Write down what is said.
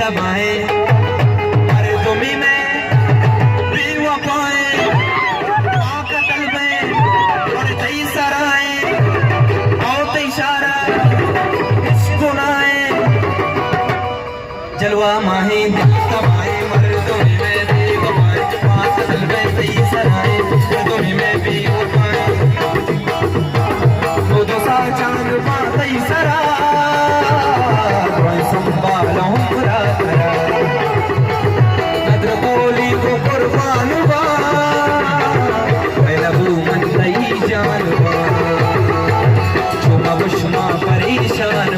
लबाए मर्दुमी में बेवफाए कतल में और तई सराए बहुत इशारा गुनाए जलवा माहे दबाए मर्दुमी में बेवफाए कतल में तई सराए मर्दुमी में बेवफाए वो दो सा चांद तई सरा संभालो पूरा करा नदर बोली को कुर्बान हुआ लबू मन तई जान हुआ छुमा बुशमा परेशान